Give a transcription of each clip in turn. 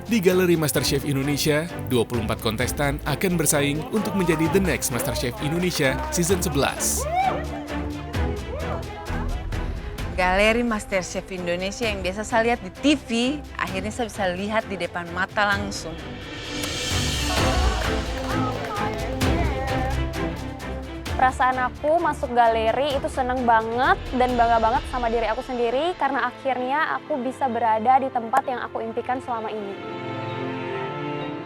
Di Galeri MasterChef Indonesia, 24 kontestan akan bersaing untuk menjadi The Next MasterChef Indonesia Season 11. Galeri MasterChef Indonesia yang biasa saya lihat di TV, akhirnya saya bisa lihat di depan mata langsung. Perasaan aku masuk galeri itu seneng banget dan bangga banget sama diri aku sendiri karena akhirnya aku bisa berada di tempat yang aku impikan selama ini.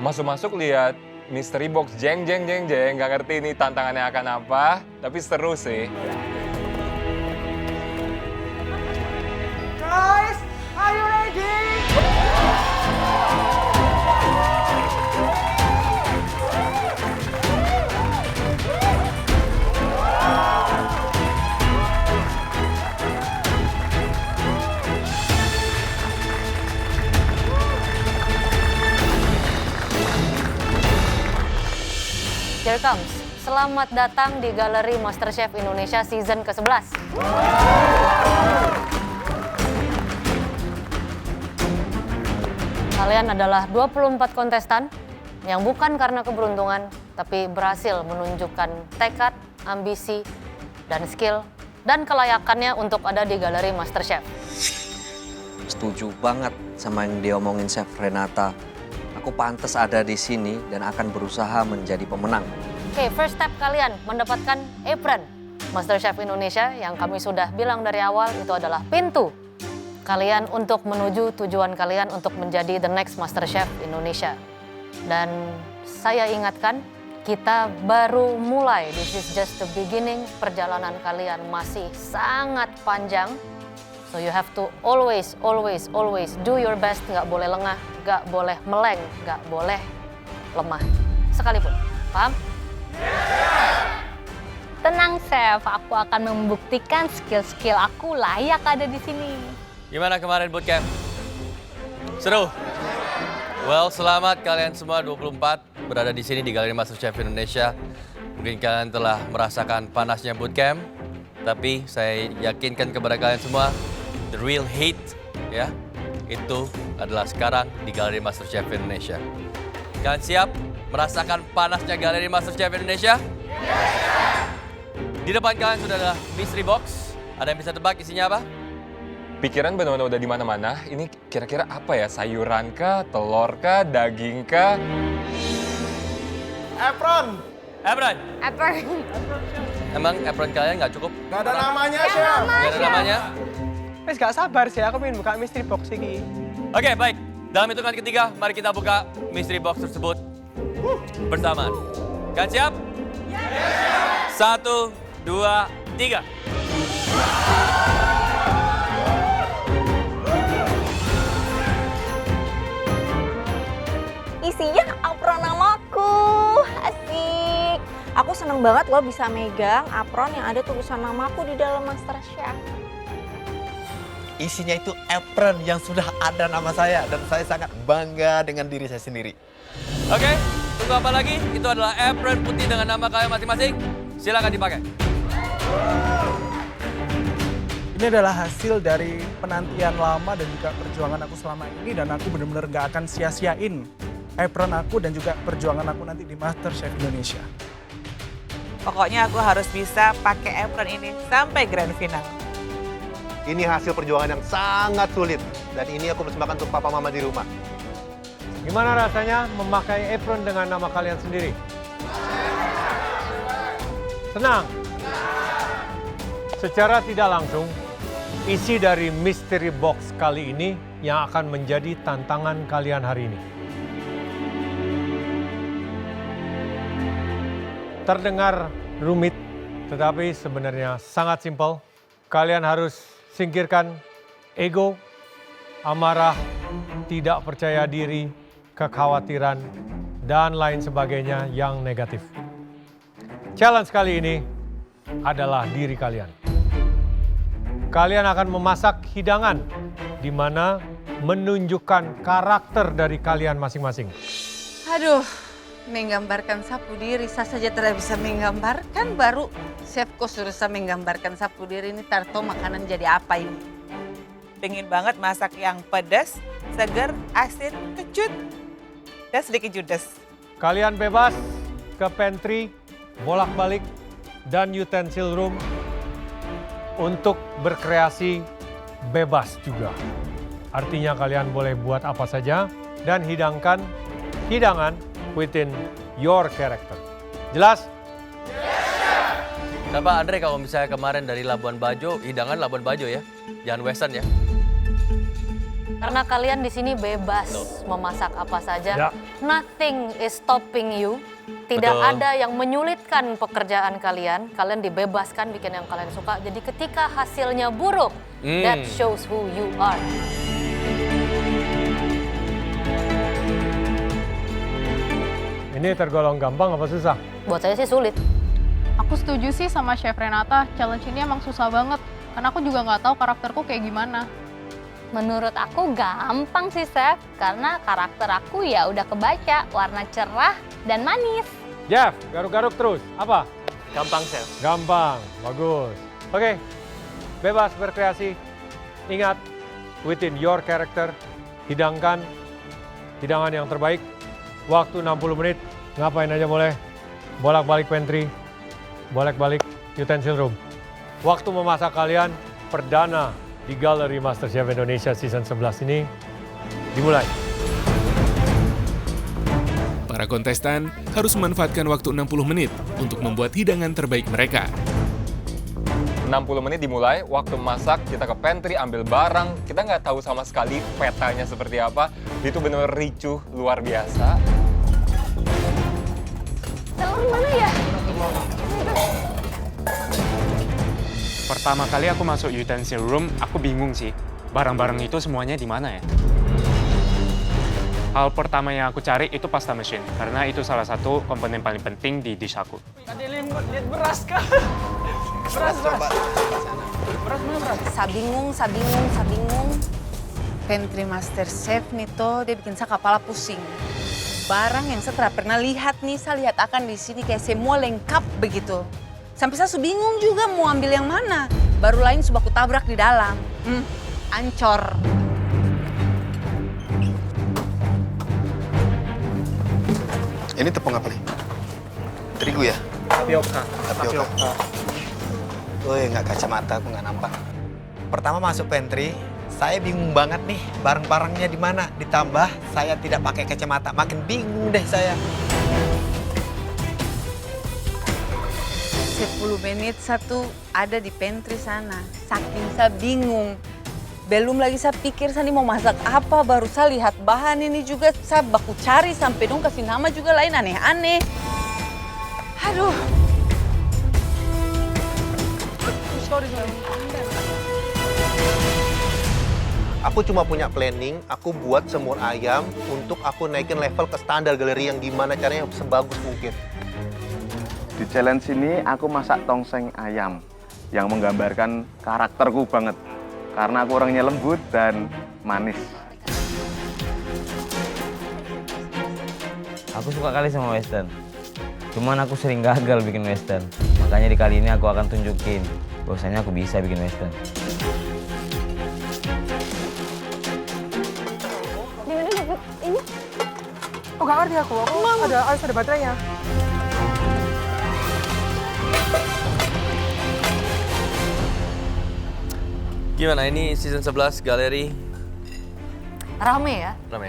Masuk-masuk lihat mystery box jeng, nggak ngerti ini tantangannya akan apa, tapi seru sih. Guys, are you ready? Here comes. Selamat datang di Galeri MasterChef Indonesia Season ke-11. Kalian adalah 24 kontestan yang bukan karena keberuntungan, tapi berhasil menunjukkan tekad, ambisi, dan skill, dan kelayakannya untuk ada di Galeri MasterChef. Setuju banget sama yang dia omongin Chef Renata. Aku pantas ada di sini dan akan berusaha menjadi pemenang. Oke, first step kalian mendapatkan apron. MasterChef Indonesia yang kami sudah bilang dari awal itu adalah pintu kalian untuk menuju tujuan kalian untuk menjadi the next MasterChef Indonesia. Dan saya ingatkan, kita baru mulai. This is just the beginning. Perjalanan kalian masih sangat panjang. So you have to always do your best. Nggak boleh lengah, nggak boleh meleng, nggak boleh lemah. Sekalipun. Paham? Tenang, Chef. Aku akan membuktikan skill-skill aku layak ada di sini. Gimana kemarin bootcamp? Seru? Well, selamat kalian semua 24 berada di sini di Galeri MasterChef Indonesia. Mungkin kalian telah merasakan panasnya bootcamp, tapi saya yakinkan kepada kalian semua, the real heat ya, itu adalah sekarang di Galeri MasterChef Indonesia. Kalian siap merasakan panasnya Galeri MasterChef Indonesia? Di depan kalian sudah ada mystery box. Ada yang bisa tebak isinya apa? Pikiran benar-benar udah di mana-mana. Ini kira-kira apa ya? Sayuran kah, telur kah, daging kah? Apron. Apron. Apron. Emang apron kalian nggak cukup? Gak ada namanya, Chef. Nggak ada namanya? Wes gak sabar sih, aku pengen buka mystery box ini. Oke, baik. Dalam hitungan ketiga, mari kita buka mystery box tersebut bersamaan. Kalian siap? Yes. 1, 2, 3. Isinya apron namaku. Asik. Aku seneng banget loh bisa megang apron yang ada tulisan namaku di dalam MasterChef. Isinya itu apron yang sudah ada nama saya dan saya sangat bangga dengan diri saya sendiri. Oke, tunggu apa lagi? Itu adalah apron putih dengan nama kalian masing-masing. Silakan dipakai. Ini adalah hasil dari penantian lama dan juga perjuangan aku selama ini, dan aku benar-benar gak akan sia-siain apron aku dan juga perjuangan aku nanti di MasterChef Indonesia. Pokoknya aku harus bisa pakai apron ini sampai grand final. Ini hasil perjuangan yang sangat sulit dan ini aku persembahkan untuk papa mama di rumah. Gimana rasanya memakai apron dengan nama kalian sendiri? Senang? Secara tidak langsung, isi dari mystery box kali ini yang akan menjadi tantangan kalian hari ini. Terdengar rumit, tetapi sebenarnya sangat simpel. Kalian harus singkirkan ego, amarah, tidak percaya diri, kekhawatiran, dan lain sebagainya yang negatif. Challenge kali ini adalah diri kalian. Kalian akan memasak hidangan di mana menunjukkan karakter dari kalian masing-masing. Aduh, menggambarkan sapu diri, saya saja tidak bisa menggambarkan, baru chefku suruh saya menggambarkan sapu diri. Ini tarto makanan jadi apa ini? Pengen banget masak yang pedas seger, asin, kecut, dan sedikit judes. Kalian bebas ke pantry, bolak-balik, dan utensil room untuk berkreasi bebas juga. Artinya kalian boleh buat apa saja dan hidangkan hidangan within your character. Jelas? Nah Pak Andre, kalau misalnya kemarin dari Labuan Bajo, hidangan Labuan Bajo ya, jangan western ya. Karena kalian di sini bebas memasak apa saja. Ya. Nothing is stopping you. Tidak Betul. ada yang menyulitkan pekerjaan kalian. Kalian dibebaskan bikin yang kalian suka. Jadi ketika hasilnya buruk, that shows who you are. Ini tergolong gampang apa susah? Buat saya sih sulit. Aku setuju sih sama Chef Renata, challenge ini emang susah banget. Karena aku juga nggak tahu karakterku kayak gimana. Menurut aku gampang sih, Chef. Karena karakter aku ya udah kebaca, warna cerah dan manis. Jeff, garuk-garuk terus. Apa? Gampang, Chef. Gampang, bagus. Oke, bebas berkreasi. Ingat, within your character, hidangkan hidangan yang terbaik. Waktu 60 menit, ngapain aja boleh. Bolak-balik pantry, bolak-balik utensil room. Waktu memasak kalian perdana di Galeri MasterChef Indonesia Season 11 ini dimulai. Para kontestan harus memanfaatkan waktu 60 menit untuk membuat hidangan terbaik mereka. 60 menit dimulai, waktu masak kita ke pantry ambil barang, kita nggak tahu sama sekali petanya seperti apa. Itu benar ricuh luar biasa. Telur mana ya? Pertama kali aku masuk utensil room, aku bingung sih. Barang-barang itu semuanya di mana ya? Hal pertama yang aku cari itu pasta machine, karena itu salah satu komponen paling penting di dish aku. Lihat beras kah? Beras. Beras mana beras? Sabingung. Pantry Master Chef nih toh, dia bikin saya kepala pusing. Barang yang saya tidak pernah lihat nih, saya lihat akan di sini kayak semua lengkap begitu. Sampai saya bingung juga mau ambil yang mana. Baru lain sudah aku tabrak di dalam. Ancor. Ini tepung apa nih? Terigu ya? Tapioka. Woi, nggak kacamata, aku nggak nampak. Pertama masuk pantry, saya bingung banget nih barang-barangnya di mana. Ditambah saya tidak pakai kacamata, makin bingung deh saya. 10 menit satu ada di pantry sana. Saking saya bingung. Belum lagi saya pikir saya ini mau masak apa, baru saya lihat bahan ini juga saya baku cari sampai dong kasih nama juga lain aneh-aneh. Aduh. Sorry. Aku cuma punya planning, aku buat semur ayam untuk aku naikin level ke standar galeri yang gimana caranya sebagus mungkin. Di challenge ini aku masak tongseng ayam yang menggambarkan karakterku banget. Karena aku orangnya lembut dan manis. Aku suka kali sama western. Cuman aku sering gagal bikin western. Makanya di kali ini aku akan tunjukin bahwasanya aku bisa bikin western. Di mana dapat ini? Oh gak ngerti aku harus ada baterainya. Gimana ini season 11 galeri? Rame ya? Rame.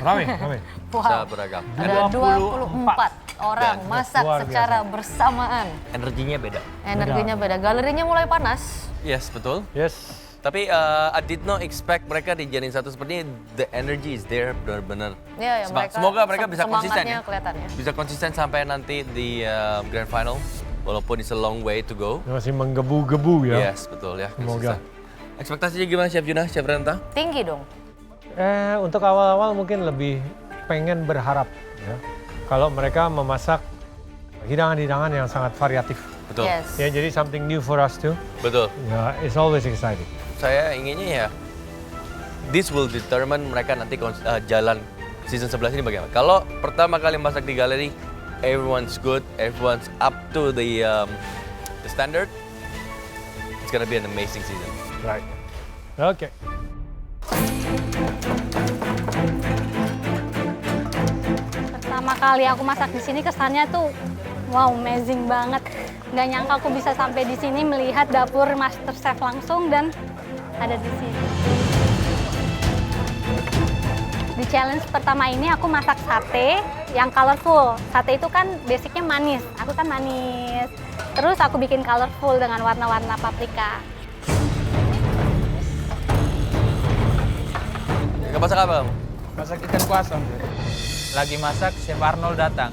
Wow. Bisa beragam. Ada 24 orang masak secara bersamaan. Energinya beda. Energinya beda. Galerinya mulai panas. Yes, betul. Yes. Tapi I did not expect mereka dijadiin satu seperti ini. The energy is there, benar-benar. Ya, Semoga mereka bisa konsisten ya. Kelihatan ya. Bisa konsisten sampai nanti di grand final. Walaupun it's a long way to go. Masih menggebu-gebu ya. Yes, betul ya. Semoga. Ekspektasinya gimana Chef Juna, Chef Renata? Tinggi dong. Untuk awal-awal mungkin lebih pengen berharap ya. Kalau mereka memasak hidangan-hidangan yang sangat variatif. Betul. Yes. Ya, jadi something new for us too. Betul. Ya, it's always exciting. Saya inginnya ya, this will determine mereka nanti jalan season 11 ini bagaimana. Kalau pertama kali masak di galeri, everyone's good, everyone's up to the standard, it's gonna be an amazing season. Right. Okay. pertama kali aku masak di sini kesannya tuh wow, amazing banget. Nggak nyangka aku bisa sampai di sini melihat dapur MasterChef langsung dan ada di sini. Di challenge pertama ini aku masak sate yang colorful. Sate itu kan basicnya manis, aku kan manis. Terus aku bikin colorful dengan warna-warna paprika. Masak apa kamu? Masak ikan kuasam. Lagi masak, Chef Arnold datang.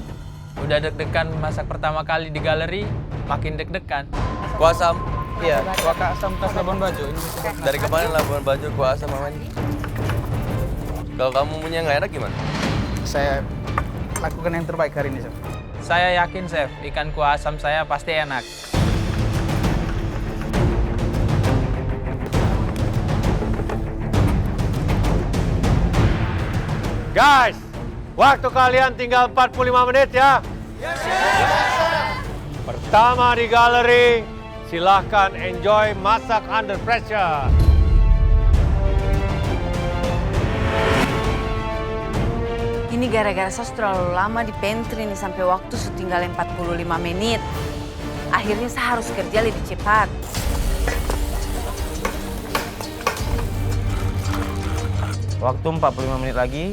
Udah deg-degan masak pertama kali di galeri, makin deg-degan. Kuasam? Iya, kuah asam tas Labuan Bajo. Dari kemarin Labuan Bajo kuasam Mama ini. Kalau kamu punya nggak enak gimana? Saya lakukan yang terbaik hari ini, Chef. Saya yakin, Chef, ikan kuah asam saya pasti enak. Guys, waktu kalian tinggal 45 menit ya. Pertama di galeri, silahkan enjoy masak under pressure. Ini gara-gara saya terlalu lama di pantry nih sampai waktu tinggal 45 menit. Akhirnya saya harus kerja lebih cepat. Waktu 45 menit lagi,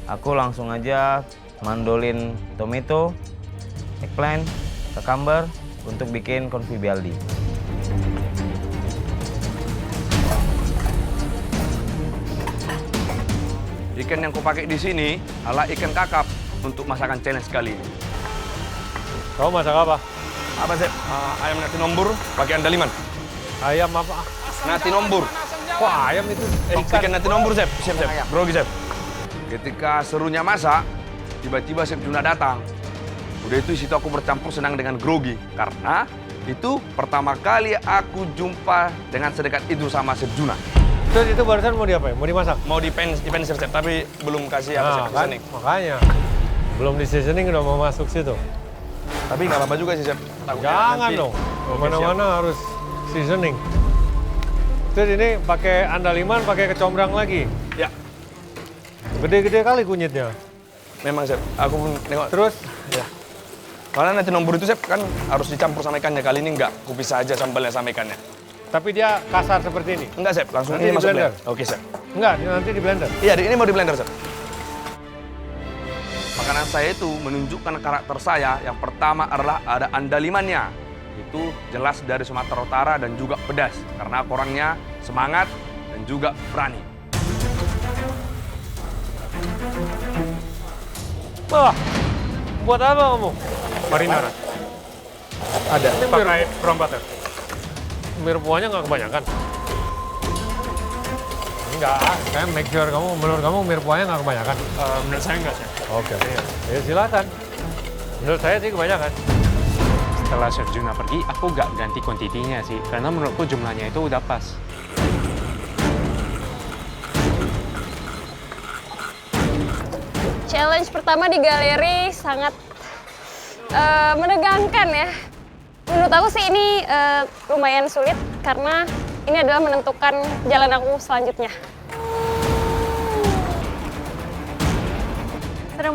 aku langsung aja mandolin tomato, eggplant, cucumber untuk bikin confit bialdi. Ikan yang kupakai di sini adalah ikan kakap untuk masakan challenge kali ini. Kamu masak apa? Apa, Chef? Ayam nasi nombur pakai andaliman. Ayam apa? Nasi nombur. Wah, ayam itu Ikan nasi nombur, Chef. Chef. Grogi, Chef. Ketika serunya masak, tiba-tiba Chef Juna datang. Udah itu situ aku bercampur senang dengan grogi. Karena itu pertama kali aku jumpa dengan sedekat itu sama Chef Juna. Terus itu barusan mau diapain? Mau dimasak? Mau dipenser, Chef, tapi belum kasih apa, Chef, kan? seasoning. Makanya. Belum di seasoning udah mau masuk situ. Tapi nggak apa-apa juga sih, Chef. Jangan dong. Kemana-mana harus seasoning. Terus ini pakai andaliman, pakai kecombrang lagi? Ya. Gede-gede kali kunyitnya. Memang, Chef. Aku pun nengok. Terus? Ya. Karena nanti nombor itu, Chef, kan harus dicampur sama ikannya. Kali ini nggak, kupisah aja sambalnya sama ikannya. Tapi dia kasar seperti ini? Enggak, Chef. Langsung nanti ini masuk blender? Oke, Chef. Enggak, nanti di blender? Iya, ini mau di blender, Chef. Makanan saya itu menunjukkan karakter saya. Yang pertama adalah ada andalimannya. Itu jelas dari Sumatera Utara dan juga pedas. Karena aku orangnya semangat dan juga berani. Wah, buat apa kamu? Marinara. Ada. Ini Pakai brown butter. Mirpuanya nggak kebanyakan? Enggak, saya make sure menurut kamu mirpuanya nggak kebanyakan? Menurut saya enggak, Chef. Oke. Ya silakan. Menurut saya sih kebanyakan. Setelah Chef Juna pergi, aku nggak ganti kuantitinya sih. Karena menurutku jumlahnya itu udah pas. Challenge pertama di galeri sangat menegangkan ya. Menurut aku sih ini lumayan sulit karena ini adalah menentukan jalan aku selanjutnya.